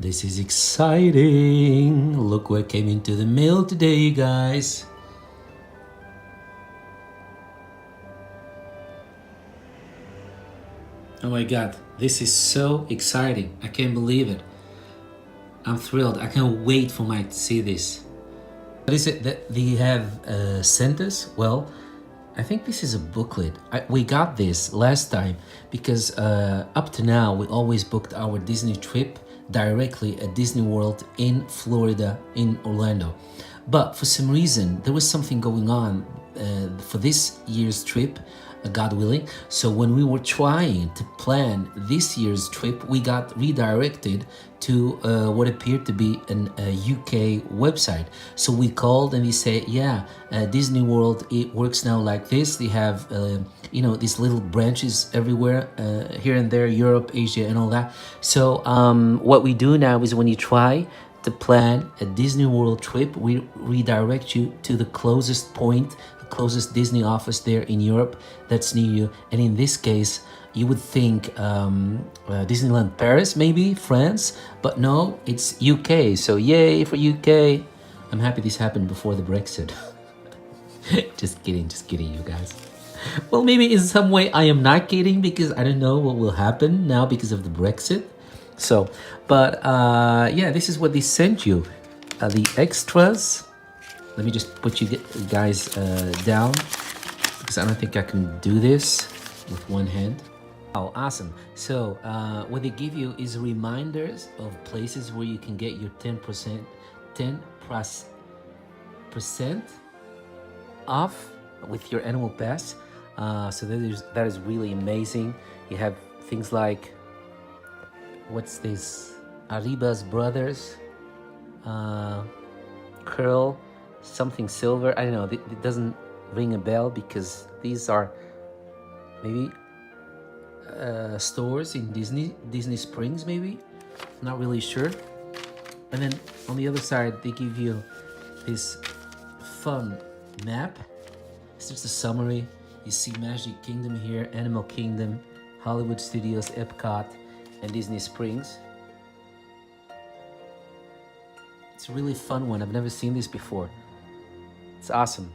This is exciting. Look what came into the mail today, you guys. Oh my god, this is so exciting. I can't believe it. I'm thrilled. I can't wait for Mike to see this. What is it that they have sent us? Well, I think this is a booklet. We got this last time because up to now we always booked our Disney trip directly at Disney World in Florida, in Orlando. But for some reason, there was something going on for this year's trip, God willing. So when we were trying to plan this year's trip, we got redirected to what appeared to be a UK website. So we called and we say, yeah, Disney World, it works now like this. They have, these little branches everywhere, here and there, Europe, Asia, and all that. So what we do now is when you try to plan a Disney World trip, we redirect you to the closest point, the closest Disney office there in Europe that's near you. And in this case, you would think Disneyland Paris, maybe France, but no, it's UK. So yay for UK. I'm happy this happened before the Brexit. Just kidding, you guys. Well, maybe in some way I am not kidding because I don't know what will happen now because of the Brexit. So, but yeah, this is what they sent you. The extras. Let me just put you guys down because I don't think I can do this with one hand. Oh, awesome. So what they give you is reminders of places where you can get your 10% off with your annual pass. So that is really amazing. You have things like, what's this? Arriba's Brothers, Curl, something silver. I don't know. It doesn't ring a bell because these are maybe stores in Disney Springs, maybe. Not really sure. And then on the other side, they give you this fun map. It's just a summary. You see Magic Kingdom here, Animal Kingdom, Hollywood Studios, Epcot, and Disney Springs. It's a really fun one. I've never seen this before. It's awesome.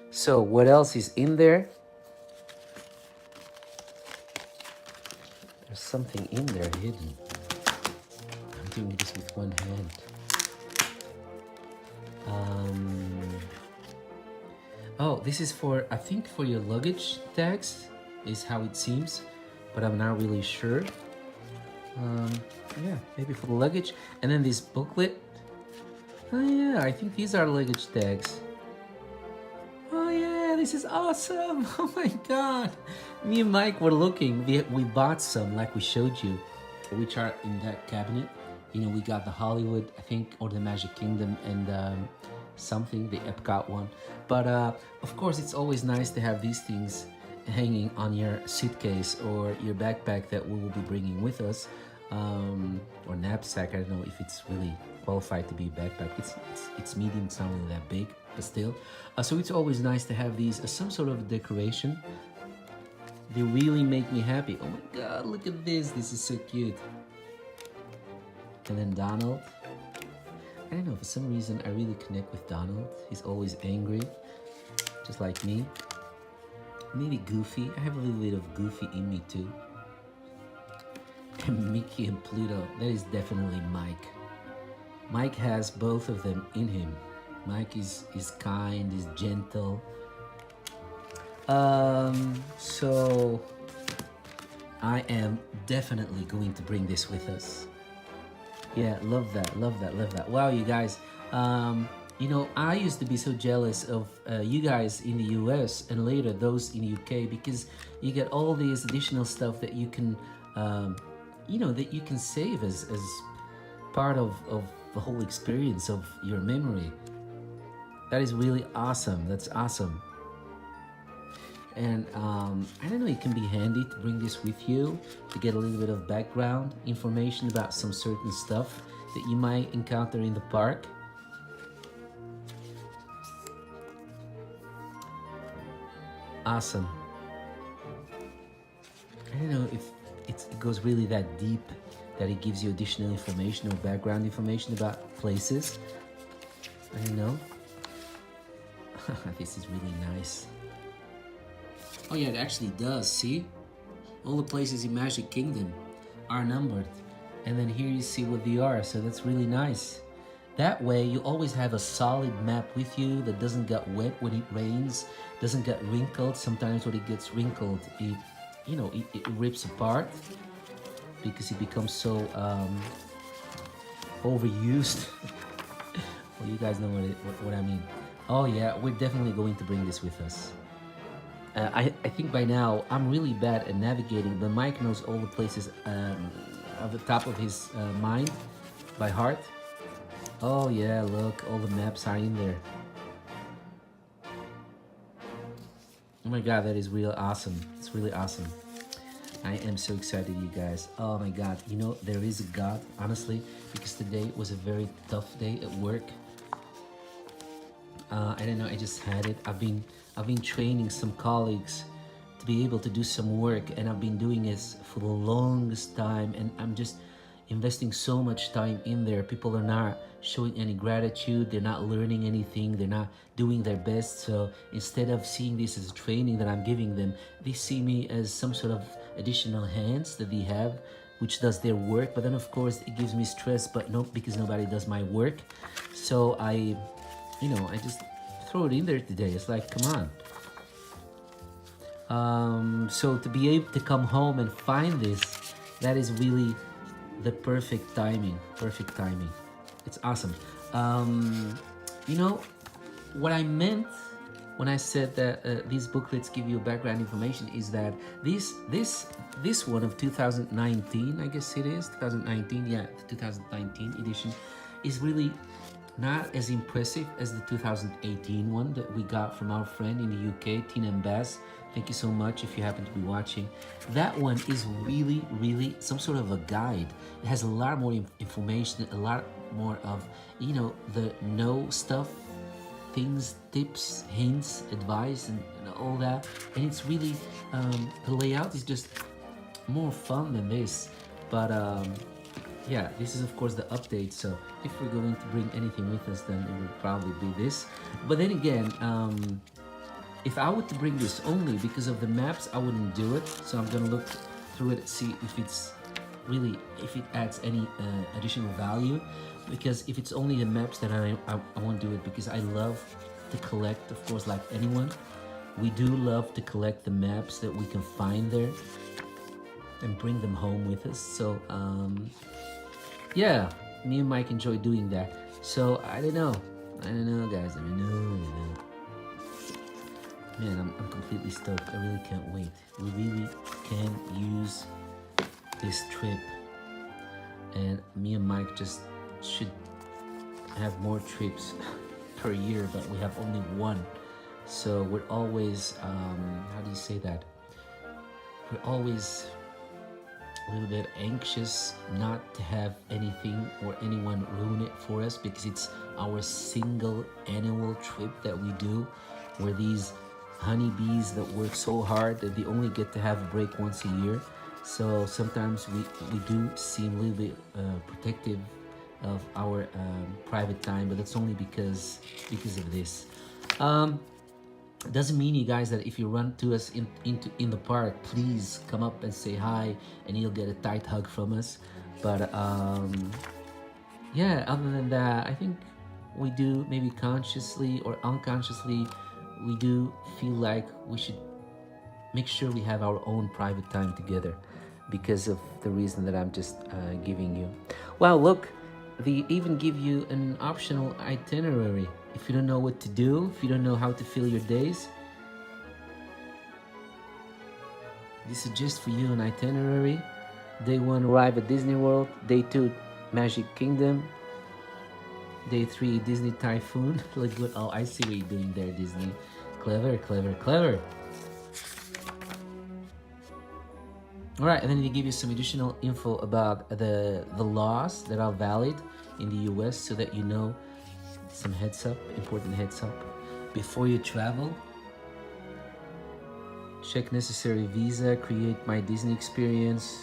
So what else is in there? There's something in there hidden. I'm doing this with one hand. Oh, this is for, I think, for your luggage tags, is how it seems, but I'm not really sure. Yeah, maybe for the luggage. And then this booklet. Oh yeah, I think these are luggage tags. Oh yeah, this is awesome. Oh my god. Me and Mike were looking. We bought some, like we showed you, which are in that cabinet. You know, we got the Hollywood, I think, or the Magic Kingdom, and something, the Epcot one. But of course, it's always nice to have these things hanging on your suitcase or your backpack that we will be bringing with us, or knapsack. I don't know if it's really qualified to be a backpack. It's medium, it's not really that big, but still. So it's always nice to have these as some sort of decoration. They really make me happy. Oh my god, look at this. This is so cute. And then Donald. I don't know, for some reason I really connect with Donald. He's always angry, just like me. Maybe Goofy. I have a little bit of Goofy in me too. And Mickey and Pluto. That is definitely Mike. Mike has both of them in him. Mike is kind, is gentle. So I am definitely going to bring this with us. Yeah, love that, love that, love that. Wow, you guys. You know, I used to be so jealous of you guys in the US and later those in the UK because you get all these additional stuff that you can, that you can save as part of the whole experience of your memory. That is really awesome. That's awesome. And I don't know, it can be handy to bring this with you to get a little bit of background information about some certain stuff that you might encounter in the park. Awesome. I don't know if it it goes really that deep that it gives you additional information or background information about places. I don't know. This is really nice. Oh yeah, it actually does. See, all the places in Magic Kingdom are numbered, and then here you see what they are. So that's really nice. That way, you always have a solid map with you that doesn't get wet when it rains, doesn't get wrinkled. Sometimes when it gets wrinkled, it rips apart because it becomes so overused. Well, you guys know what I mean. Oh yeah, we're definitely going to bring this with us. I think by now I'm really bad at navigating, but Mike knows all the places at the top of his mind by heart. Oh yeah, look, all the maps are in there. Oh my god, that is real awesome. It's really awesome. I am so excited, you guys. Oh my god, you know, there is a God, honestly, because today was a very tough day at work. I don't know, I just had it. I've been training some colleagues to be able to do some work, and I've been doing this for the longest time, and I'm just investing so much time in there. People are not showing any gratitude, they're not learning anything, they're not doing their best. So instead of seeing this as a training that I'm giving them, they see me as some sort of additional hands that they have, which does their work. But then of course it gives me stress, but no, because nobody does my work. So I just throw it in there today. It's like, come on. So to be able to come home and find this, that is really the perfect timing. It's awesome. You know what I meant when I said that these booklets give you background information is that this one of 2019, I guess it is 2019, yeah, the 2019 edition is really not as impressive as the 2018 one that we got from our friend in the UK, Tina and Bass. Thank you so much if you happen to be watching. That one is really some sort of a guide. It has a lot more information, a lot more of, the know stuff, things, tips, hints, advice, and all that. And it's really, the layout is just more fun than this. But yeah, this is of course the update, so if we're going to bring anything with us, then it will probably be this. But then again, if I were to bring this only because of the maps, I wouldn't do it. So I'm gonna look through it, see if it adds any additional value. Because if it's only the maps, then I won't do it, because I love to collect, of course, like anyone. We do love to collect the maps that we can find there and bring them home with us. So yeah, me and Mike enjoy doing that. So I don't know guys, I don't know. Man, I'm completely stoked. I really can't wait. We really can use this trip, and me and Mike just should have more trips per year, but we have only one. So we're always, how do you say that? We're always a little bit anxious not to have anything or anyone ruin it for us, because it's our single annual trip that we do, where these honeybees that work so hard that they only get to have a break once a year. So sometimes we do seem a little bit protective of our private time, but that's only because of this. Doesn't mean, you guys, that if you run to us in the park, please come up and say hi, and you'll get a tight hug from us. But yeah, other than that, I think we do, maybe consciously or unconsciously, we do feel like we should make sure we have our own private time together, because of the reason that I'm just giving you. Well, look, they even give you an optional itinerary. If you don't know what to do, if you don't know how to fill your days, they suggest for you an itinerary. Day 1, arrive at Disney World. Day 2, Magic Kingdom. Day 3, Disney Typhoon. Look good. Oh, I see what you're doing there, Disney. Clever. All right, and then they give you some additional info about the laws that are valid in the US, so that you know some important heads up before you travel. Check necessary visa, create my Disney experience,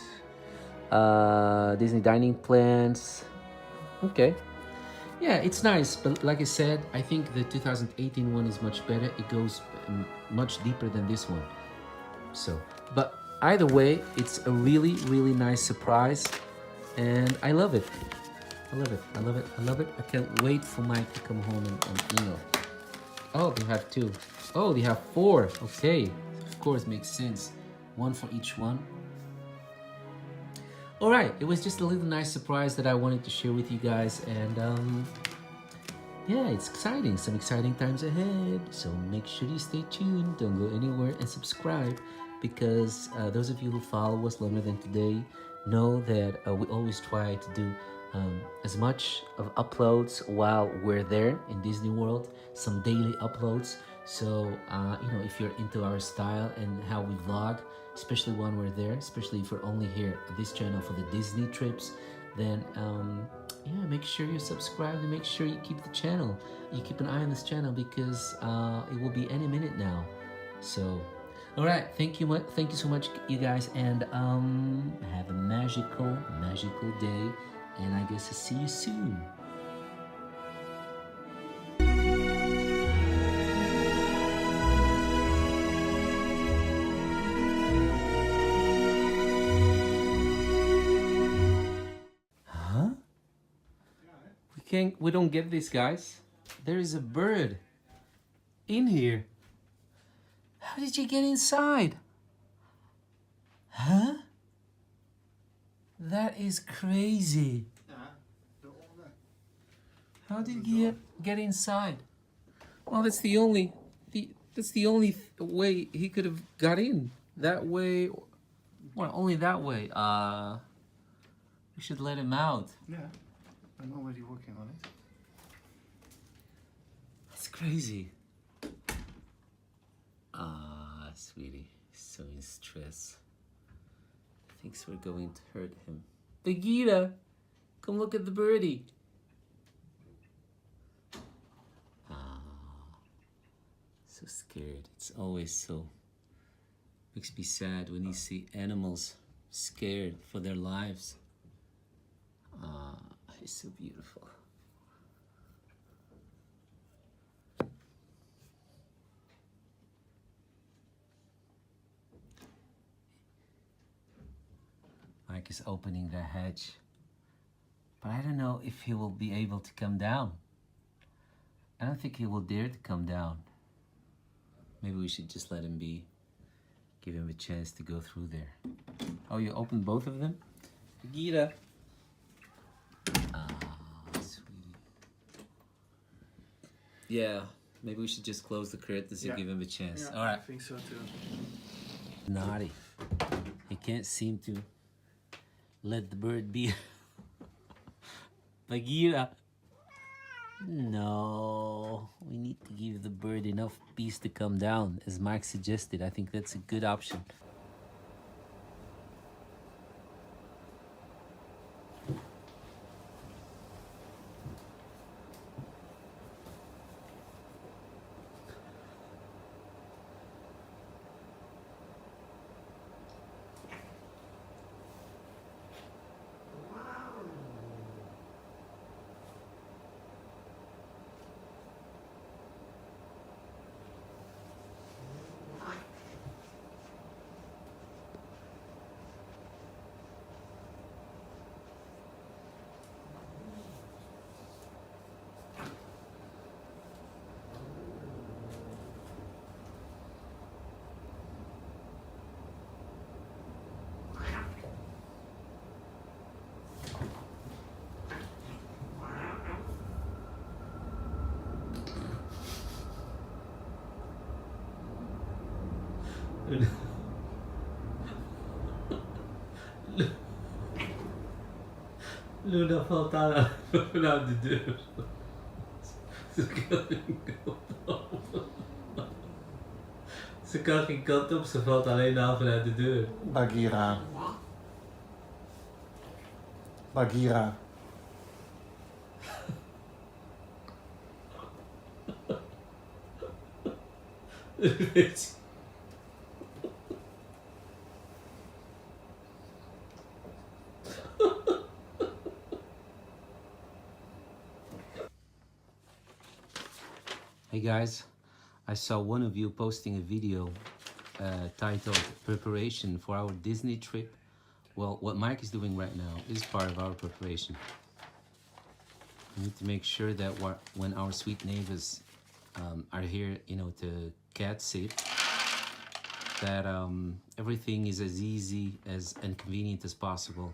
Disney dining plans. Okay. Yeah, it's nice, but like I said, I think the 2018 one is much better. It goes much deeper than this one. So, but either way, it's a really, really nice surprise, and I love it. I love it. I love it. I love it. I can't wait for Mike to come home and Oh, they have two. Oh, they have four. Okay, of course, makes sense. One for each one. All right, it was just a little nice surprise that I wanted to share with you guys, and yeah, it's exciting. Some exciting times ahead. So make sure you stay tuned. Don't go anywhere and subscribe, because those of you who follow us longer than today know that we always try to do as much of uploads while we're there in Disney World, some daily uploads. So if you're into our style and how we vlog, especially when we're there, especially if you're only here at this channel for the Disney trips, then yeah, make sure you subscribe and make sure you keep the channel. You keep an eye on this channel, because it will be any minute now. So, all right, thank you so much, you guys, and have a magical day, and I guess I'll see you soon. Huh? We don't get this, guys. There is a bird in here. How did you get inside? Huh? That is crazy. How did you get inside? Well, that's the only way he could have got in. That way, well, only that way. We should let him out. Yeah, I'm already working on it. That's crazy. Sweetie, so in stress. Thinks we're going to hurt him. Bagheera, come look at the birdie. So scared. It's always so. Makes me sad when you see animals scared for their lives. He's so beautiful. Mike is opening the hatch, but I don't know if he will be able to come down. I don't think he will dare to come down. Maybe we should just let him be. Give him a chance to go through there. Oh, you opened both of them? Bagheera. Sweetie. Yeah, maybe we should just close the curtains and give him a chance. Yeah, all right. I think so too. Naughty. He can't seem to let the bird be. Bagheera. No, we need to give the bird enough peace to come down, as Mike suggested. I think that's a good option. Luna valt aan vanuit de deur. Ze kan geen kant op, ze valt alleen aan vanuit de deur. Bagheera. Bagheera. guys, I saw one of you posting a video titled Preparation for Our Disney Trip. Well, what Mike is doing right now is part of our preparation. We need to make sure that when our sweet neighbors are here, you know, to cat sit, that everything is as easy and convenient as possible,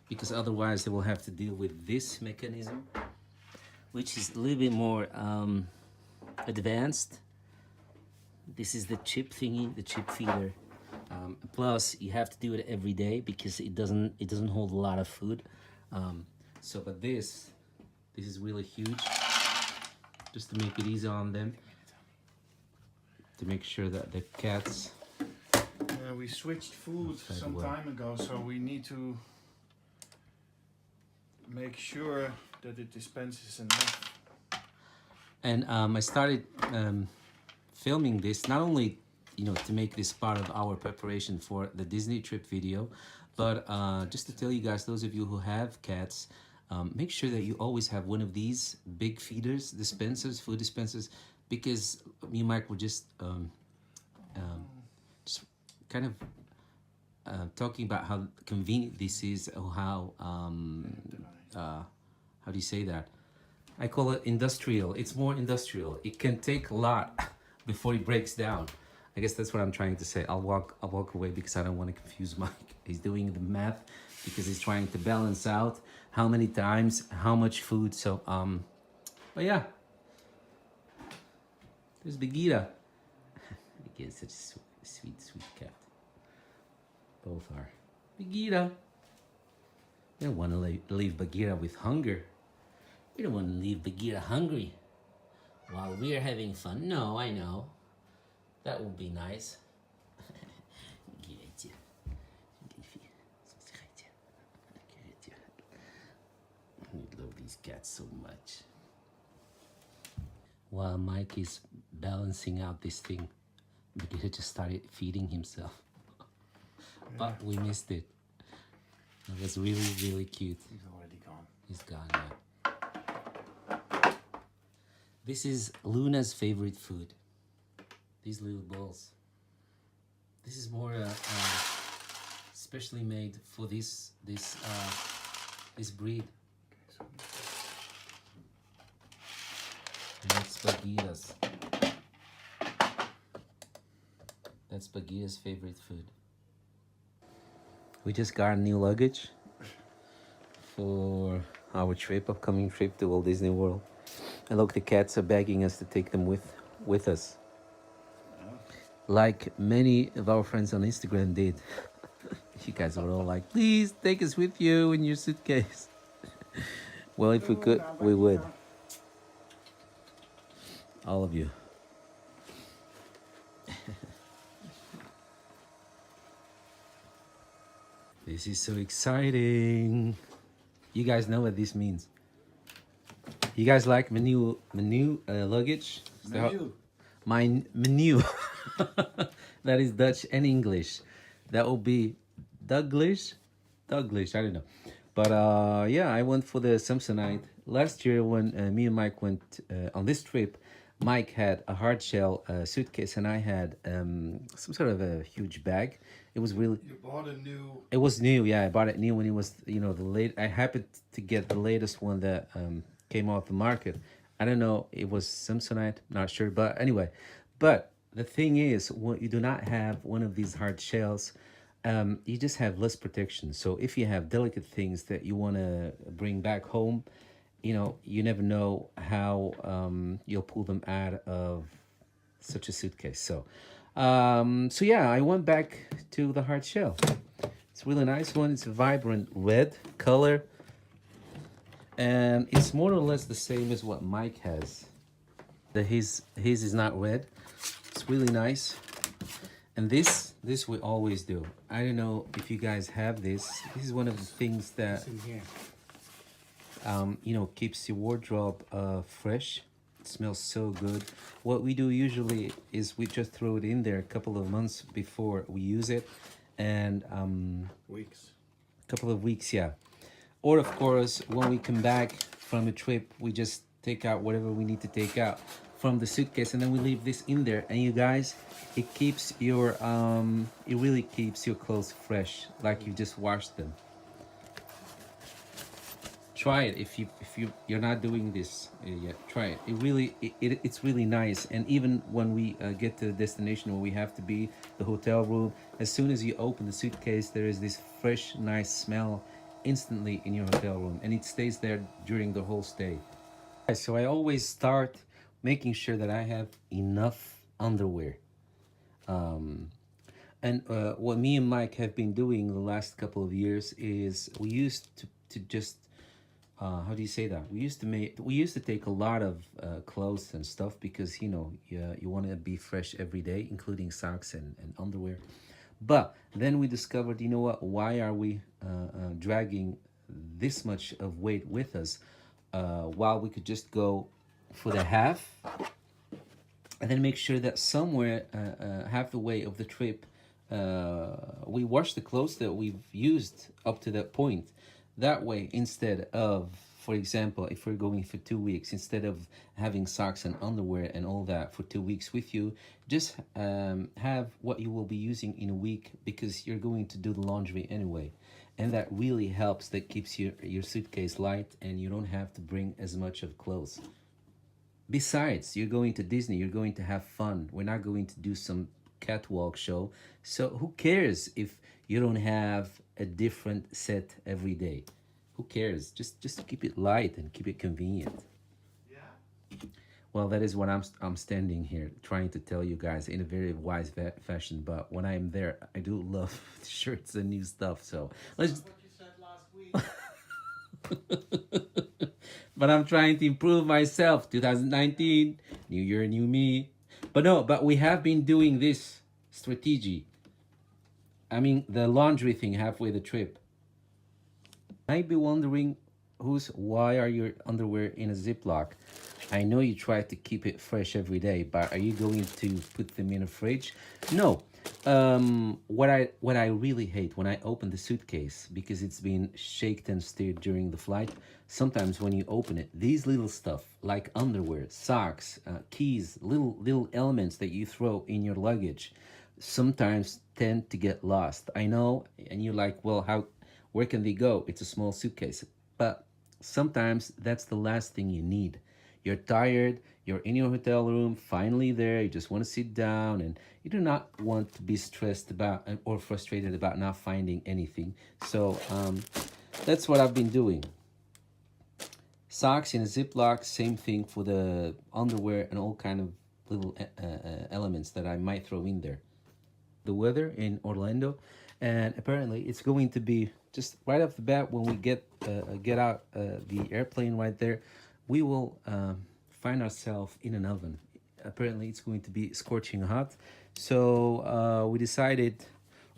because otherwise they will have to deal with this mechanism, which is a little bit more advanced. This is the chip thingy, the chip feeder. Plus, you have to do it every day because it doesn't hold a lot of food. But this is really huge, just to make it easy on them, to make sure that the cats. We switched food some time ago, so we need to make sure that it dispenses enough. And I started filming this not only, you know, to make this part of our preparation for the Disney trip video, but just to tell you guys, those of you who have cats, make sure that you always have one of these big feeders, dispensers, food dispensers, because me and Mike were just kind of talking about how convenient this is, or how do you say that? I call it industrial. It's more industrial. It can take a lot before it breaks down. I guess that's what I'm trying to say. I'll walk away because I don't want to confuse Mike. He's doing the math because he's trying to balance out how many times, how much food. So but yeah, there's Bagheera. Again, such a sweet cat. Both are. Bagheera. We don't want to leave Bagheera with hunger. We don't want to leave Bagheera hungry while we're having fun. No, I know. That would be nice. I love these cats so much. While Mike is balancing out this thing, Bagheera just started feeding himself. But we missed it. It was really cute. He's already gone. He's gone now. This is Luna's favorite food. These little balls. This is more specially made for this breed. And that's Bagheera's. That's Bagheera's favorite food. We just got new luggage for our upcoming trip to Walt Disney World. And look, the cats are begging us to take them with us. Like many of our friends on Instagram did. You guys were all like, please take us with you in your suitcase. Well, if we could, we would. All of you. This is so exciting. You guys know what this means. You guys like menu luggage? Menu. My menu. That is Dutch and English. That will be Douglish, I don't know. But yeah, I went for the Samsonite. Last year when me and Mike went on this trip, Mike had a hard shell suitcase and I had some sort of a huge bag. It was really... You bought a new... It was new, yeah. I bought it new when it was, you know, I happened to get the latest one that came off the market. I don't know, it was Samsonite, not sure. But anyway, but the thing is, when you do not have one of these hard shells, you just have less protection. So if you have delicate things that you want to bring back home, you know, you never know how you'll pull them out of such a suitcase. So yeah, I went back to the hard shell. It's a really nice one. It's a vibrant red color. And it's more or less the same as what Mike has. His is not red. It's really nice. And this we always do. I don't know if you guys have this. This is one of the things that in here. You know, keeps your wardrobe fresh. It smells so good. What we do usually is we just throw it in there a couple of months before we use it, and Weeks. a couple of weeks, yeah. Or of course, when we come back from a trip, we just take out whatever we need to take out. from the suitcase, and then we leave this in there. And you guys, it keeps your it really keeps your clothes fresh, like you just washed them. Try it if you're not doing this yet. Try it. It's really nice. And even when we get to the destination where we have to be, the hotel room, as soon as you open the suitcase, there is this fresh, nice smell instantly in your hotel room, and it stays there during the whole stay. So I always start making sure that I have enough underwear. And what me and Mike have been doing the last couple of years is we used to just how do you say that? We used to take a lot of clothes and stuff because you want to be fresh every day, including socks and underwear. But then we discovered, you know what? Why are we dragging this much of weight with us while we could just go for the half, and then make sure that somewhere half the way of the trip we wash the clothes that we've used up to that point. That way, instead of, for example, if we're going for 2 weeks, instead of having socks and underwear and all that for 2 weeks with you, just have what you will be using in a week, because you're going to do the laundry anyway. And that really helps. That keeps your suitcase light, and you don't have to bring as much of clothes. Besides, you're going to Disney, you're going to have fun. We're not going to do some catwalk show. So who cares if you don't have a different set every day? Who cares? Just keep it light and keep it convenient. Yeah. Well, that is what I'm standing here trying to tell you guys in a very wise fashion. But when I'm there, I do love shirts and new stuff. So let's. That's what you said last week. But I'm trying to improve myself. 2019, new year, new me. But we have been doing this strategy. I mean, the laundry thing halfway the trip. Might be wondering, why are your underwear in a Ziploc? I know you try to keep it fresh every day, but are you going to put them in a fridge? No. What I really hate when I open the suitcase, because it's been shaked and stirred during the flight, sometimes when you open it, these little stuff like underwear, socks, keys, little elements that you throw in your luggage sometimes tend to get lost. I know, and you're like, well, where can they go? It's a small suitcase. But sometimes that's the last thing you need. You're tired, you're in your hotel room, finally there, you just want to sit down, and you do not want to be stressed about or frustrated about not finding anything. So that's what I've been doing. Socks in a Ziploc, same thing for the underwear and all kind of little elements that I might throw in there. The weather in Orlando, and apparently it's going to be just right off the bat when we get out the airplane right there, we will find ourselves in an oven. Apparently it's going to be scorching hot, so we decided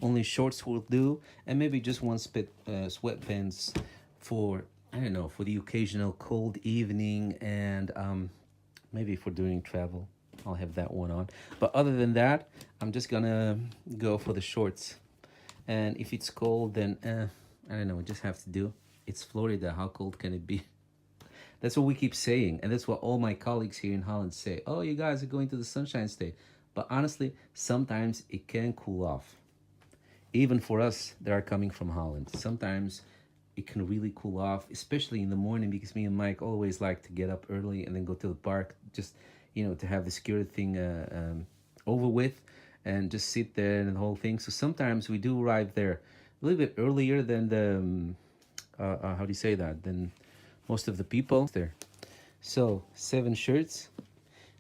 only shorts will do, and maybe just one sweatpants for, I don't know, for the occasional cold evening, and maybe for during travel I'll have that one on. But other than that, I'm just gonna go for the shorts. And if it's cold, then I don't know, we just have to do. It's Florida, how cold can it be? That's what we keep saying, and that's what all my colleagues here in Holland say. Oh, you guys are going to the Sunshine State. But honestly, sometimes it can cool off. Even for us that are coming from Holland, sometimes it can really cool off, especially in the morning, because me and Mike always like to get up early and then go to the park, just to have the security thing over with, and just sit there and the whole thing. So sometimes we do arrive there a little bit earlier than the how do you say that, than most of the people there. So 7 shirts.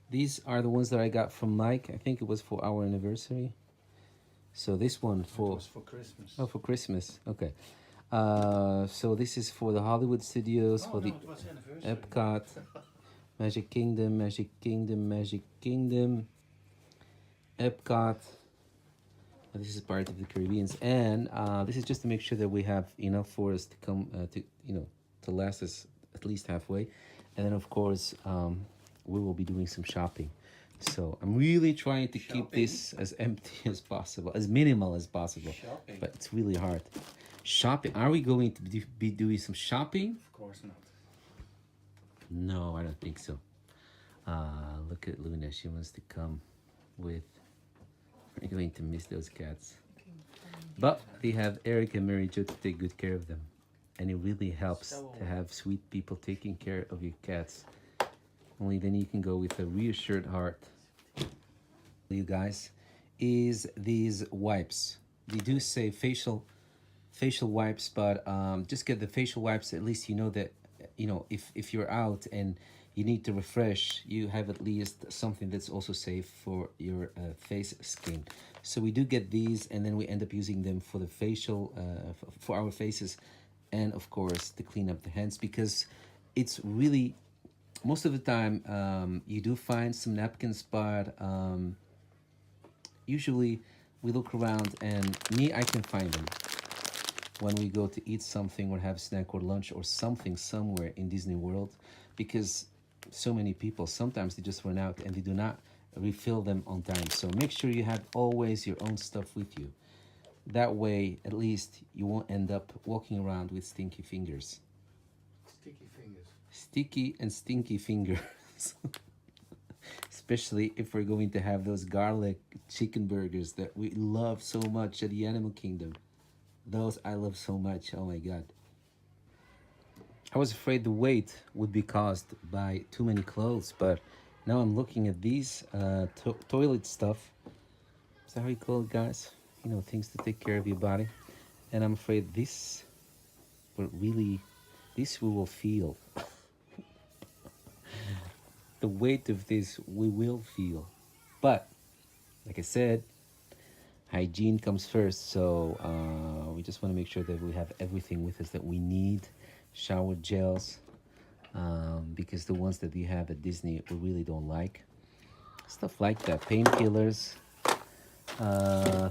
These are the ones that I got from Mike. I think it was for our anniversary. So this one It was for Christmas. Oh, for Christmas. Okay. So this is for the Hollywood Studios, for the it was anniversary. Epcot, Magic Kingdom, Magic Kingdom, Magic Kingdom, Epcot. This is part of the Caribbeans, and this is just to make sure that we have enough for us to come to last us at least halfway, and then of course we will be doing some shopping. So I'm really trying to keep this as empty as possible, as minimal as possible. Shopping. But it's really hard. Shopping? Are we going to be doing some shopping? Of course not. No, I don't think so. Look at Luna. She wants to come with. We're going to miss those cats. But they have Eric and Mary Jo to take good care of them. And it really helps to have sweet people taking care of your cats. Only then you can go with a reassured heart. You guys, is these wipes. They do say facial wipes, but just get the facial wipes. At least you know that, you know, if you're out and you need to refresh, you have at least something that's also safe for your face skin. So we do get these, and then we end up using them for the facial, for our faces, and of course to clean up the hands, because it's really, most of the time you do find some napkins, but usually we look around, and I can find them when we go to eat something or have snack or lunch or something somewhere in Disney World, because so many people, sometimes they just run out and they do not refill them on time. So make sure you have always your own stuff with you. That way, at least you won't end up walking around with stinky fingers. Sticky fingers. Sticky and stinky fingers. Especially if we're going to have those garlic chicken burgers that we love so much at the Animal Kingdom. Those I love so much. Oh my god. I was afraid the weight would be caused by too many clothes, but now I'm looking at these toilet stuff. Is that how you call it, guys? You know, things to take care of your body. And I'm afraid this will really, this we will feel. The weight of this we will feel. But, like I said, hygiene comes first, so we just want to make sure that we have everything with us that we need. Shower gels, because the ones that you have at Disney we really don't like. Stuff like that, painkillers,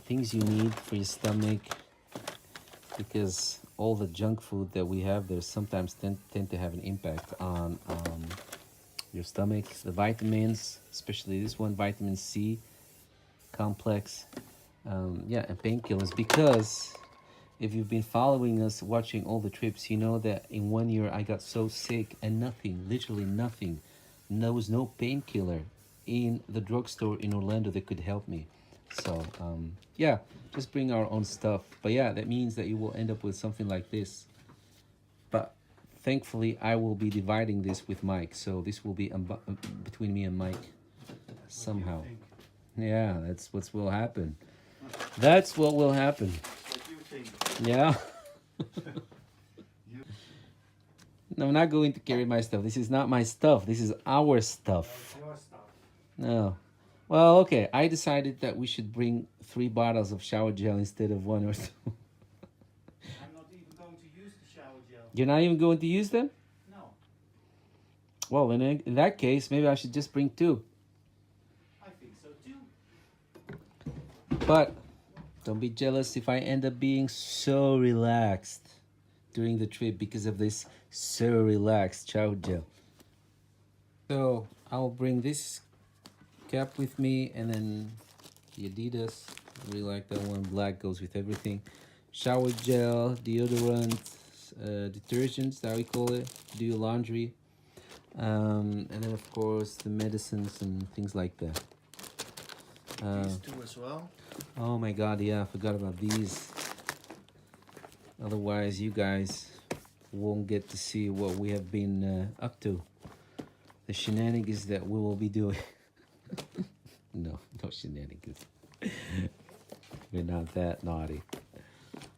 things you need for your stomach, because all the junk food that we have there sometimes tend to have an impact on your stomach. The vitamins, especially this one, vitamin C complex, yeah, and painkillers, because if you've been following us, watching all the trips, you know that in 1 year I got so sick and nothing, literally nothing. There was no painkiller in the drugstore in Orlando that could help me. So, yeah, just bring our own stuff. But yeah, that means that you will end up with something like this. But thankfully, I will be dividing this with Mike. So this will be between me and Mike somehow. Yeah, that's what will happen. That's what will happen. Yeah. No, I'm not going to carry my stuff. This is not my stuff. This is our stuff. Your stuff. No. Well, okay. I decided that we should bring 3 bottles of shower gel instead of 1 or 2. I'm not even going to use the shower gel. You're not even going to use them? No. Well, in that case, maybe I should just bring 2. I think so too. But don't be jealous if I end up being so relaxed during the trip because of this so relaxed shower gel. So I'll bring this cap with me, and then the Adidas. I really like that one. Black goes with everything. Shower gel, deodorant, detergents, that we call it. Do your laundry. And then of course the medicines and things like that. These 2 as well. Oh my god, yeah, I forgot about these. Otherwise, you guys won't get to see what we have been up to. The shenanigans that we will be doing. No shenanigans. We're not that naughty.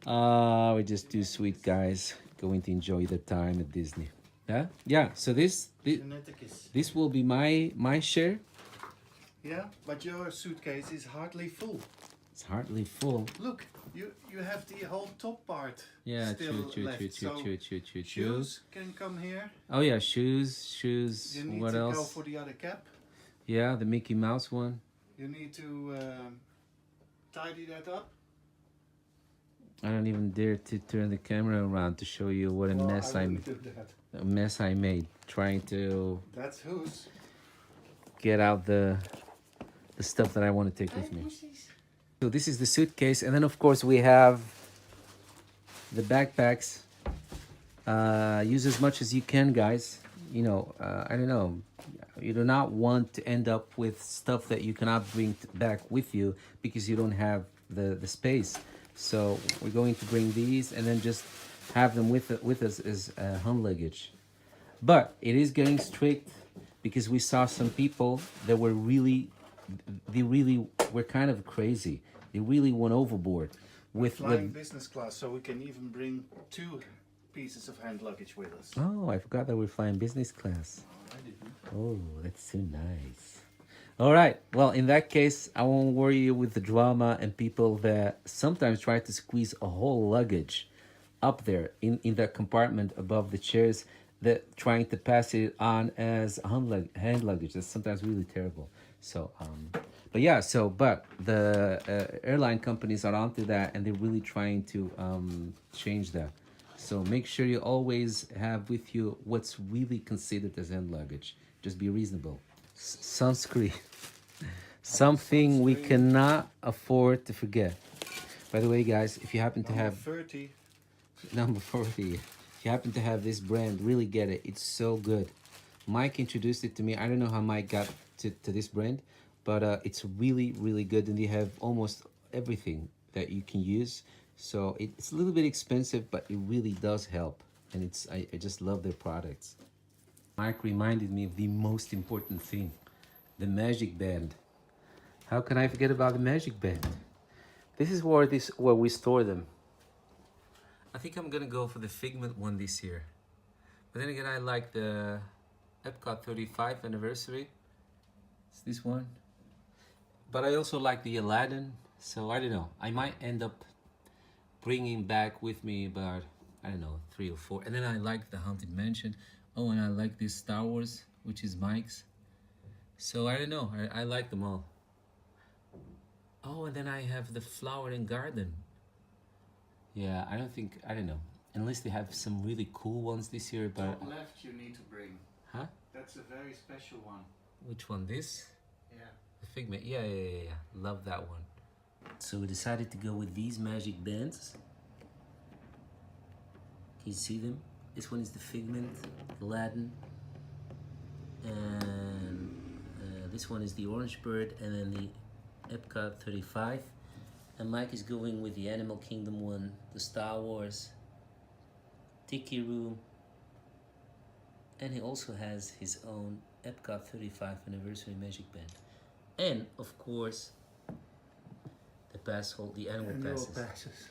We're just 2 sweet guys going to enjoy the time at Disney. Yeah? Yeah, so this will be my share. Yeah, but your suitcase is hardly full. It's hardly full. Look, you have the whole top part. Yeah, still true. Shoes can come here. Oh yeah, shoes. You need What to else? go for the other cap. Yeah, the Mickey Mouse one. You need to tidy that up. I don't even dare to turn the camera around to show you what a mess I wouldn't do that. a mess I made trying to That's whose. get out the stuff that I want to take with me. So this is the suitcase, and then of course we have the backpacks. Use as much as you can, guys. I don't know, you do not want to end up with stuff that you cannot bring back with you because you don't have the space. So we're going to bring these and then just have them with us as hand luggage. But it is getting strict because we saw some people that were they really were kind of crazy. They really went overboard with Flying business class, so we can even bring 2 pieces of hand luggage with us. Oh, I forgot that we're flying business class. Oh, I didn't. Oh, that's so nice. All right. Well, in that case, I won't worry you with the drama and people that sometimes try to squeeze a whole luggage up there in that compartment above the chairs, that trying to pass it on as hand luggage. That's sometimes really terrible. So, but yeah, but the airline companies are onto that and they're really trying to change that. So make sure you always have with you what's really considered as hand luggage. Just be reasonable. Sunscreen. Something we cannot afford to forget. By the way, guys, if you happen to have... 30. Number 40. If you happen to have this brand, really get it. It's so good. Mike introduced it to me. I don't know how Mike got to this brand, but it's really, really good. And they have almost everything that you can use. So it's a little bit expensive, but it really does help. And I just love their products. Mike reminded me of the most important thing, the Magic Band. How can I forget about the Magic Band? This is where we store them. I think I'm gonna go for the Figment one this year. But then again, I like the Epcot 35th anniversary. It's this one. But I also like the Aladdin. So I don't know. I might end up bringing back with me about, I don't know, 3 or 4. And then I like the Haunted Mansion. Oh, and I like this Star Wars, which is Mike's. So I don't know. I like them all. Oh, and then I have the Flower and Garden. Yeah, I don't know. Unless they have some really cool ones this year, but... Top left you need to bring. Huh? That's a very special one. Which one? This? Yeah. The Figment. Yeah. Love that one. So we decided to go with these Magic Bands. Can you see them? This one is the Figment, Aladdin. And this one is the Orange Bird, and then the Epcot 35. And Mike is going with the Animal Kingdom one, the Star Wars, Tiki Room, and he also has his own Epcot 35th anniversary Magic Band. And of course, the annual passes.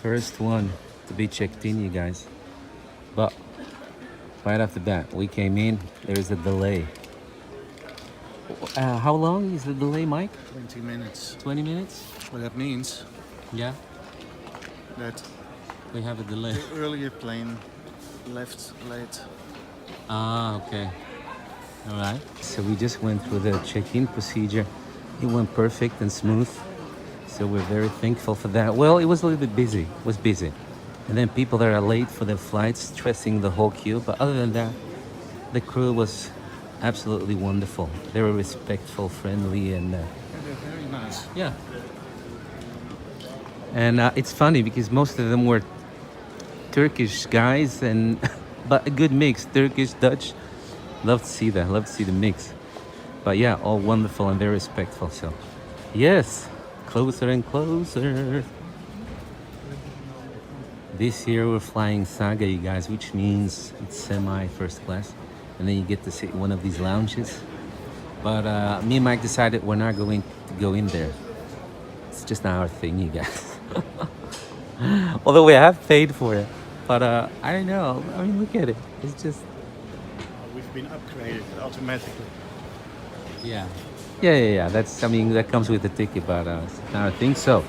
First one to be checked in, you guys. But right off the bat, we came in, there's a delay. How long is the delay, Mike? 20 minutes. 20 minutes? Well, that means Yeah, that we have a delay. the earlier plane left late. Ah, okay. All right. So we just went through the check-in procedure. It went perfect and smooth. So we're very thankful for that. Well, it was a little bit busy. It was busy. And then people that are late for their flights, stressing the whole queue. But other than that, the crew was absolutely wonderful. They were respectful, friendly, and Yeah, they're very nice. yeah. And it's funny because most of them were Turkish guys, and but a good mix, Turkish, Dutch. Love to see that. Love to see the mix. But yeah, all wonderful and very respectful. So yes, closer and closer. This year we're flying Saga, you guys, which means it's semi first class, and then you get to sit in one of these lounges. But me and Mike decided we're not going to go in there. It's just not our thing, you guys. Although we have paid for it, but I don't know. I mean, look at it. It's just We've been upgraded automatically. yeah. That's, I mean, that comes with the ticket, but it's not our thing. So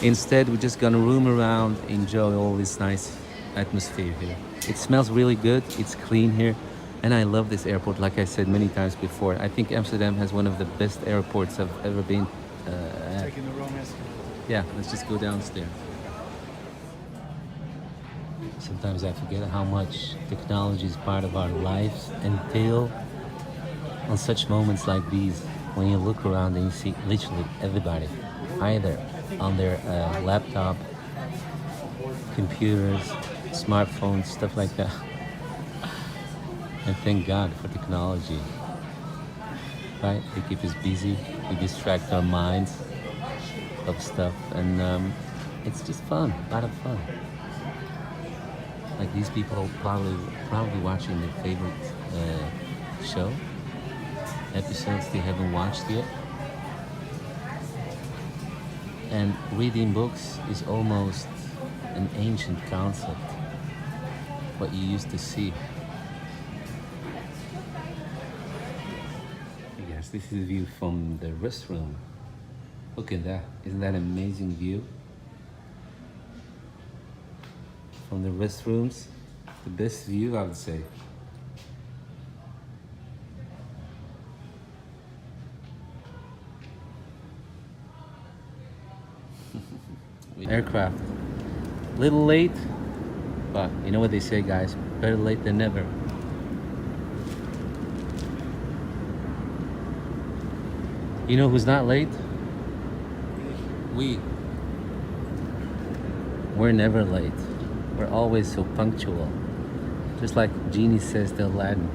instead, we're just gonna roam around, enjoy all this nice atmosphere here. It smells really good. It's clean here, and I love this airport. Like I said many times before, I think Amsterdam has one of the best airports I've ever been at. Taking the wrong escalator. Yeah, let's just go downstairs. Sometimes I forget how much technology is part of our lives until on such moments like these, when you look around and you see literally everybody, either on their laptop, computers, smartphones, stuff like that. And thank God for technology, right? They keep us busy, they distract our minds of stuff, and it's just fun, a lot of fun. Like these people are probably watching their favorite show, episodes they haven't watched yet. And reading books is almost an ancient concept, what you used to see. Yes, this is the view from the restroom. Look at that. Isn't that an amazing view? From the restrooms, the best view, I would say. Aircraft, little late, but you know what they say, guys, better late than never. You know who's not late? We're never late. We're always so punctual. Just like Genie says to Aladdin.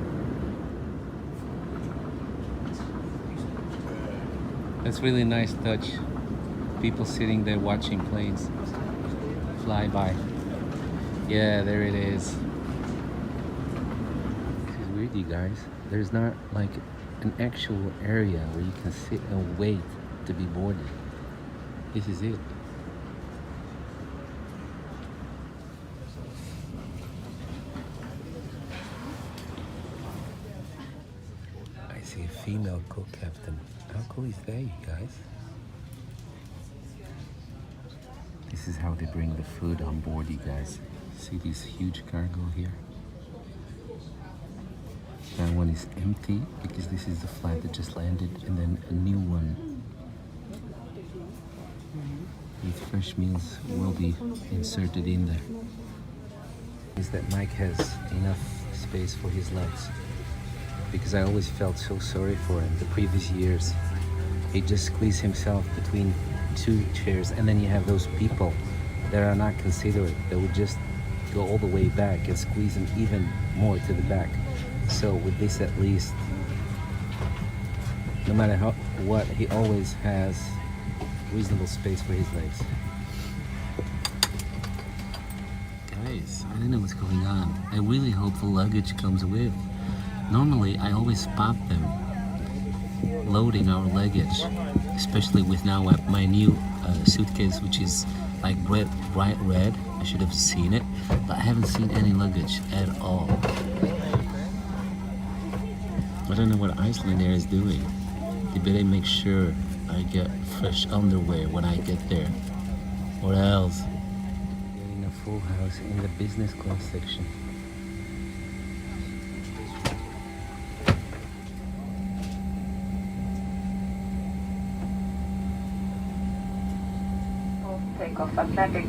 That's really nice touch. People sitting there watching planes fly by. Yeah, there it is. This is weird, you guys. There's not like an actual area where you can sit and wait to be boarded. This is it. I see a female co-captain. How cool is that, you guys? This is how they bring the food on board, you guys. See this huge cargo here? That one is empty because this is the flight that just landed, and then a new one with fresh meals will be inserted in there. Is that Mike has enough space for his legs, because I always felt so sorry for him the previous years. He just squeezed himself between two chairs, and then you have those people that are not considerate, that would just go all the way back and squeeze him even more to the back. So with this, at least, no matter what, he always has reasonable space for his legs. Guys, I don't know what's going on. I really hope the luggage comes with. Normally, I always spot them loading our luggage, especially with now my new suitcase, which is like bright red. I should have seen it, but I haven't seen any luggage at all. I don't know what Iceland Air is doing. I better make sure I get fresh underwear when I get there. Or else. Getting a full house in the business class section. Takeoff at landing.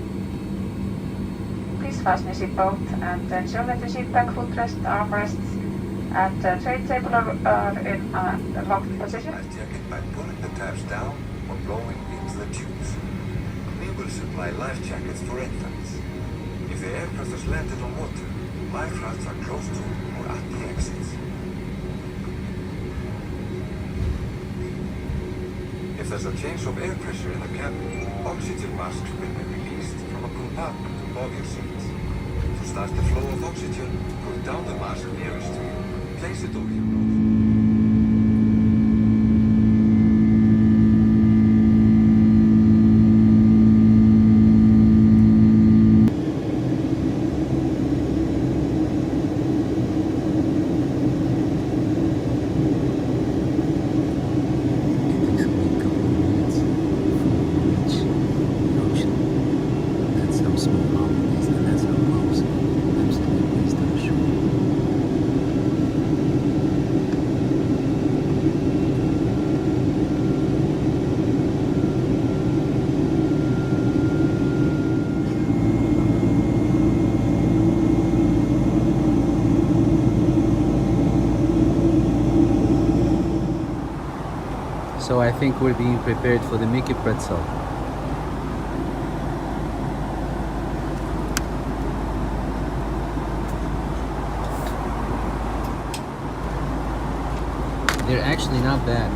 Please fasten your seatbelt and ensure that your seat back, footrest, armrests, and tray table are in a locked position. Life jacket by pulling the tabs down or blowing into the tubes. We will supply life jackets for infants. If the aircraft has landed on water, life rafts are close to or at the exits. If there's a change of air pressure in the cabin, oxygen masks will be released from a compartment above your seat. To start the flow of oxygen, put down the mask nearest to you. Place it over your nose. So I think we're being prepared for the Mickey pretzel. They're actually not bad.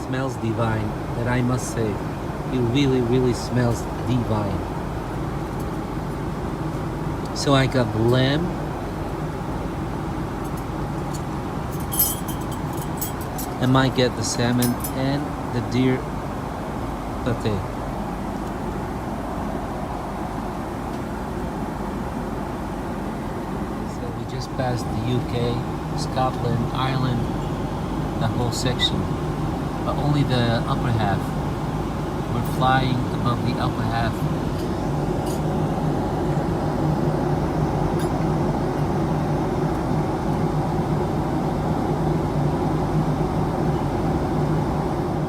Smells divine, that I must say. It really smells divine. So I got lamb, I might get the salmon and the deer pate. So we just passed the UK, Scotland, Ireland, the whole section. But only the upper half. We're flying above the upper half.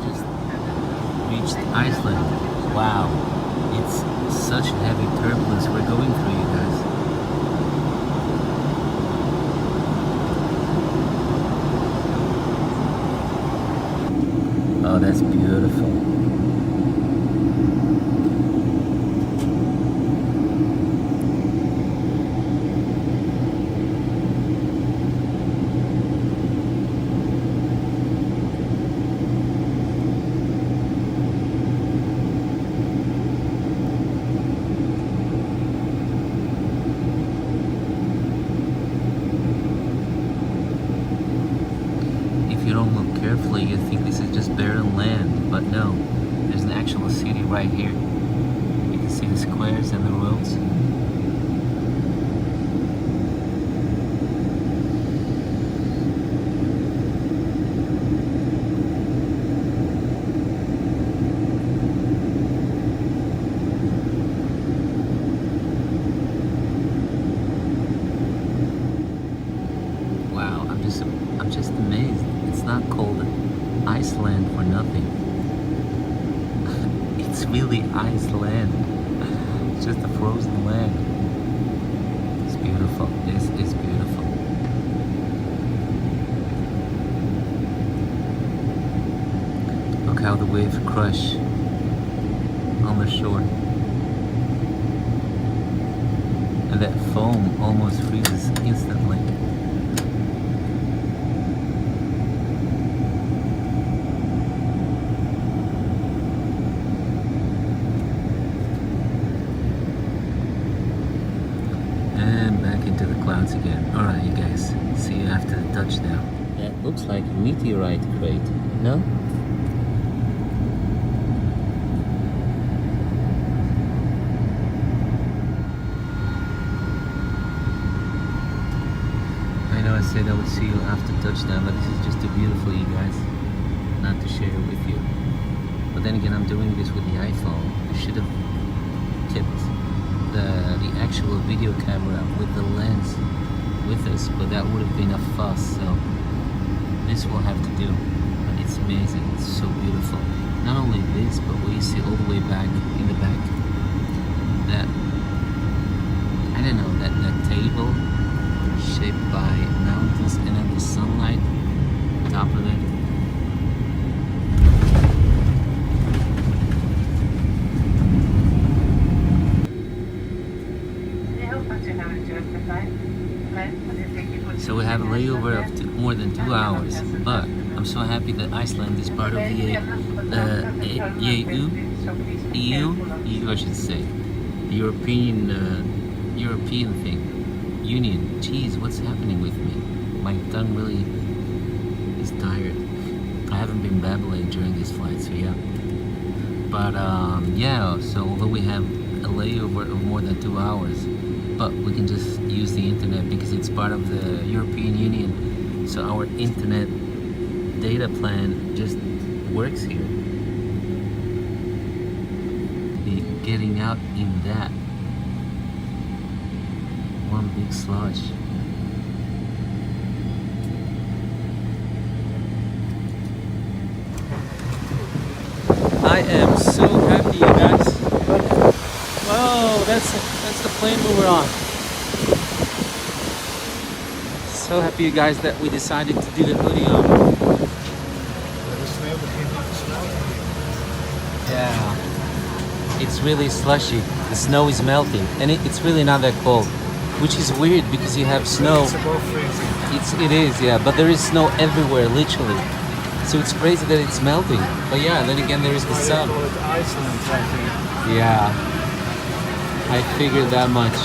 Just reached Iceland. Wow, it's such heavy turbulence we're going through, you guys. Oh, that's beautiful. If you don't look carefully, you think this is just barren land, but no, there's an actual city right here. You can see the squares and the roads. Wow, I'm just amazed. It's not called Iceland for nothing. It's really Iceland. It's just a frozen land. It's beautiful. This is beautiful. Look how the waves crush on the shore. And that foam almost freezes instantly. And back into the clouds again. Alright, you guys, see you after the touchdown. That looks like a meteorite crate, no? I know I said I would see you after touchdown, but this is just too beautiful, you guys, not to share it with you. But then again, I'm doing this with the iPhone. I should have kept the actual video camera with the lens with us, but that would have been a fuss, so this will have to do. But it's amazing, it's so beautiful. Not only this, but what you see all the way back in the back, that, I don't know, that table shaped by mountains and then the sunlight on top of it. So we have a layover of more than 2 hours, but I'm so happy that Iceland is part of the EU, I should say, the European thing, Union. Jeez, what's happening with me? My tongue really is tired. I haven't been babbling during this flight, so yeah. But yeah, so although we have a layover of more than 2 hours, but we can just use the internet because it's part of the European Union, so our internet data plan just works here. Be getting out in that one big slush. I am so happy, you guys. Whoa, that's the plane we were on. So happy, you guys, that we decided to do the hoodie on. Yeah, it's really slushy. The snow is melting, and it's really not that cold, which is weird because you have snow. It's above freezing. It is, yeah, but there is snow everywhere, literally. So it's crazy that it's melting. But yeah, then again, there is the sun. They call it Iceland, I think. Yeah, I figured that much.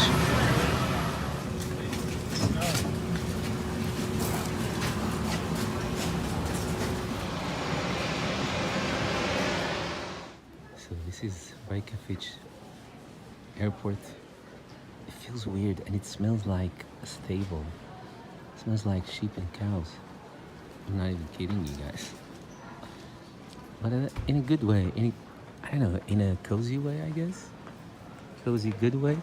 So this is Reykjavik airport. It feels weird and it smells like a stable. It smells like sheep and cows. I'm not even kidding you guys. But in a good way, I don't know, in a cozy way, I guess. Cozy good way.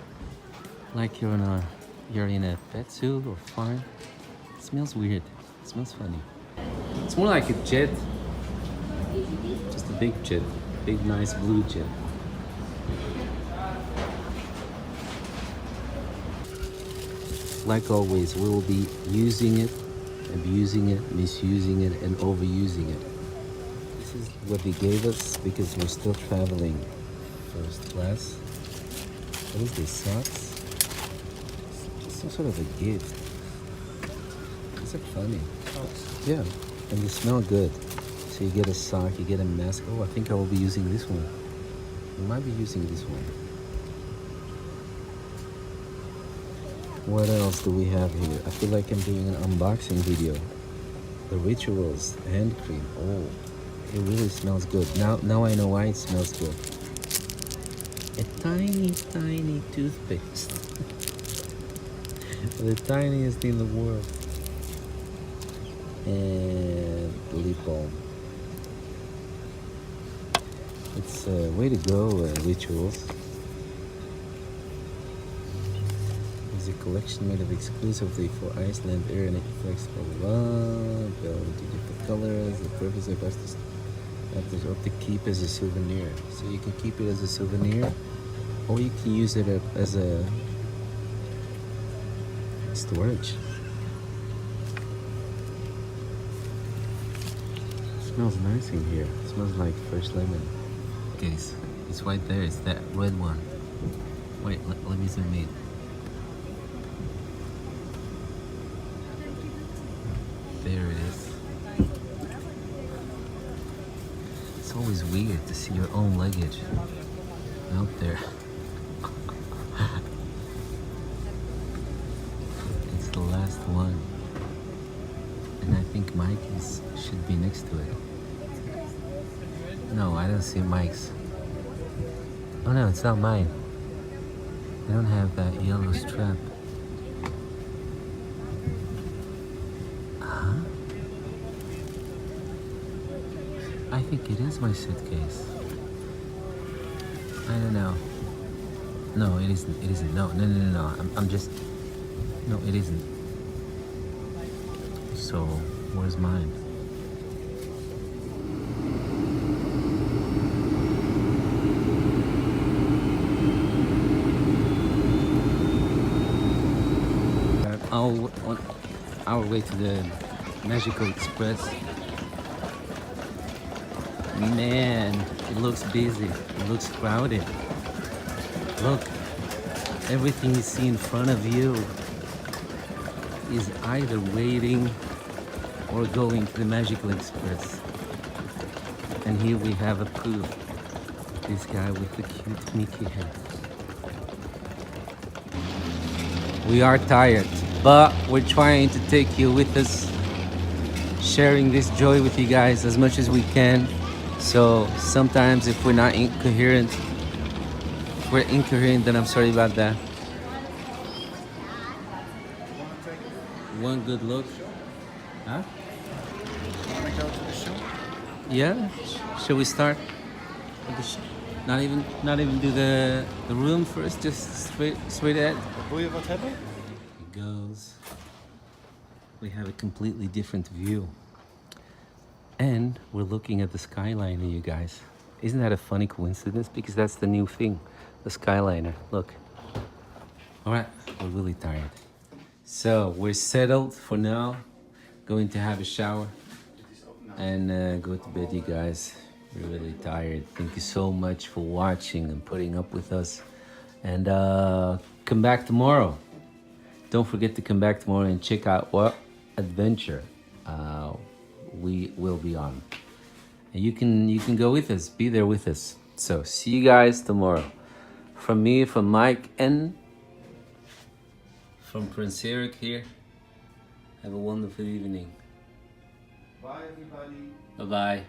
Like you're in a pet zoo or farm. It smells weird. It smells funny. It's more like a jet. Just a big jet. Big nice blue jet. Like always, we will be using it, abusing it, misusing it, and overusing it. This is what they gave us because we're still traveling first class. What is this, socks? It's some sort of a gift. It's like funny. Socks. Yeah, and they smell good. So you get a sock, you get a mask. Oh, I think I will be using this one. I might be using this one. What else do we have here? I feel like I'm doing an unboxing video. The Rituals hand cream. Oh, it really smells good. Now I know why it smells good. A tiny, tiny toothpaste. The tiniest in the world. And lip balm. It's a way to go, Rituals. It's a collection made of exclusively for Iceland Air and flexible ability to different colors. The purpose of us to keep as a souvenir. So you can keep it as a souvenir, or you can use it as a storage. It smells nice in here. It smells like fresh lemon. Guys, it It's right there. It's that red one. Wait, let me zoom in. There it is. It's always weird to see your own luggage out there. It's the last one. And I think Mike should be next to it. No, I don't see Mike's. Oh no, it's not mine. I don't have that yellow strap. Huh? I think it is my suitcase. I don't know. No, it isn't. It isn't. No. I'm just. No, it isn't. So, where's mine? On our way to the Magical Express. Man, it looks busy. It looks crowded. Look, everything you see in front of you is either waiting or going to the Magical Express. And here we have a proof. This guy with the cute Mickey hat. We are tired, but we're trying to take you with us, sharing this joy with you guys as much as we can. So sometimes if we're not incoherent, then I'm sorry about that. One good look. Huh? Want to go to the shop? Yeah? Shall we start? Not even do the room first, just straight ahead. Wil je wat hebben? It goes. We have a completely different view. And we're looking at the Skyliner, you guys. Isn't that a funny coincidence? Because that's the new thing, the Skyliner. Look. All right, we're really tired. So we're settled for now. Going to have a shower and go to bed, you guys. We're really tired. Thank you so much for watching and putting up with us. And come back tomorrow. Don't forget to come back tomorrow and check out what adventure we will be on. And you can go with us, be there with us. So see you guys tomorrow. From me, from Mike, and from Prince Eric here. Have a wonderful evening. Bye everybody. Bye-bye.